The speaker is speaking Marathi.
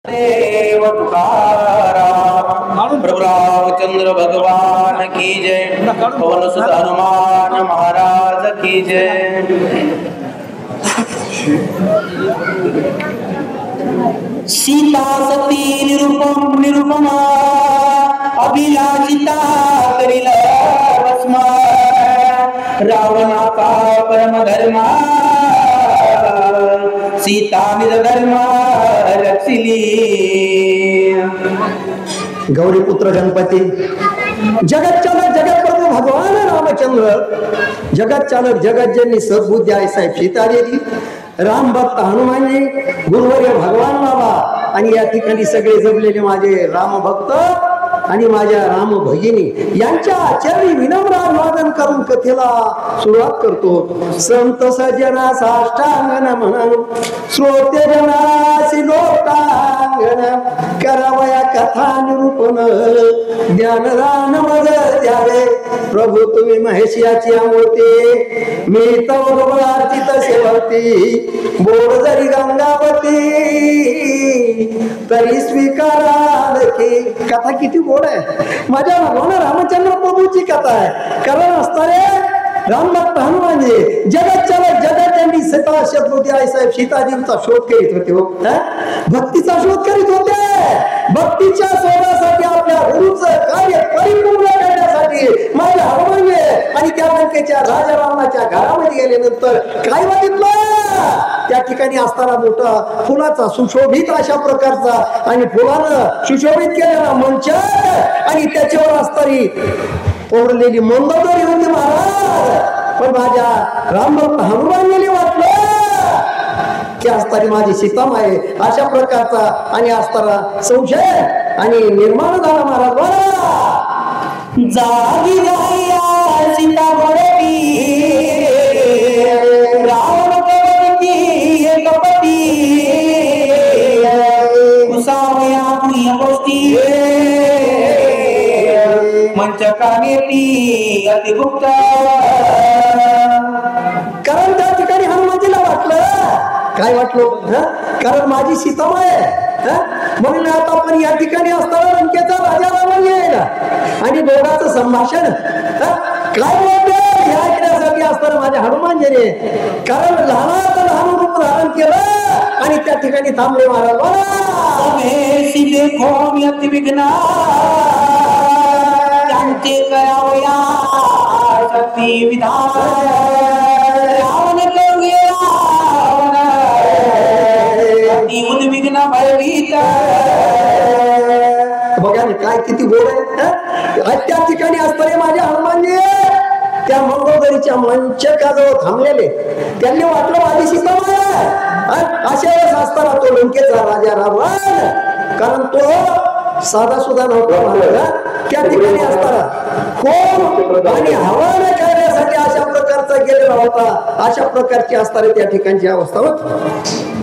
देव तुकाराम प्रभु रामचंद्र भगवान की जय। पवन सुत हनुमान महाराज की जय। सीता सती निरुपमा अभिलाषिता करिल भस्म रावणा का परम धर्मा सीता निज धर्म रक्षिली। गौरीपुत्र गणपती जगत चालक जगत प्रभू भगवान रामचंद्र जगत चालक जगतजननी सद्बुद्धी आई साहेब सीता देवी राम भक्त हनुमानजी गुरुवर्य भगवान बाबा आणि या ठिकाणी सगळे जमलेले माझे राम भक्त आणि माझ्या राम भगिनी यांच्या चरणी विनम्र अभिवादन करून कथेला सुरुवात करतो। संत सजना साष्टांगन म्हणून श्रोते जनासी लोकांगण करावया कथा निरूपण ज्ञानदान मज द्यावे प्रभू तुम्ही महेशियाची आमोते मी तव अर्चित सेवती बोर जरी गंगावती तरी स्वीकाराल की कथा किती गोड आहे। माझ्या भगवान रामचंद्र प्रभूची कथा आहे। कारण असणारे राम भक्त हनुमानजी जगत चालक जगत त्यांनी सीता शत्रुती आई साहेब सीताजींचा शोध करीत होते हो भक्तीचा शोध करीत होते। भक्तीच्या शोधासाठी आपल्या गुरुचं कार्य परिपूर्ण करण्यासाठी माझे हनुमानजी आणि त्या लंकेच्या राजा रावणाच्या घरामध्ये गेल्यानंतर काय बघितलं त्या ठिकाणी असताना मोठा फुलाचा सुशोभित अशा प्रकारचा आणि फुलानं सुशोभित केलेला मंच आणि त्याच्यावर असणारी ओढलेली मंदोदरी होती महाराज। पण माझ्या रामभक्त हनुमानजीला वाटलं की असताना माझी सीतामाई अशा प्रकारचा आणि असताना संशय आणि निर्माण झाला महाराज। जागी जाया सीता बडवी रावण कवती कपटी कुसावया पुण्य गोष्टी मंचकानेती अतिगुप्त। कारण त्या ठिकाणी हनुमानजीला वाटलं काय वाटलं कारण माझी सीतामाई आहे म्हणून आता आपण या ठिकाणी असताना लंकेचा राजा रावण येईल आणि दोघांचं संभाषण काय बोलते हे ऐकण्यासाठी असताना माझ्या हनुमानजीने कारण लहानात लहान रूप धारण केलं आणि त्या ठिकाणी थांबले महाराज। देखो यति विघ्ना त्यांचे करावया शक्ती विधान रावण करुगे रावण अति उद्विग्न भयभीत। बघा काय किती गोड आहे त्या ठिकाणी असताना माझ्या हनुमानजी त्या मंगोदरीच्या मंचकाजवळ थांबलेले त्यांनी वाटलं माझी सीतामाई अशा वेळेस असताना तो लंकेचा राजा रावण कारण तो साधा सुद्धा नव्हता त्या ठिकाणी असताना कोण आणि हवन करण्यासाठी अशा प्रकारचा गेलेला होता अशा प्रकारची असताना त्या ठिकाणची अवस्था होती।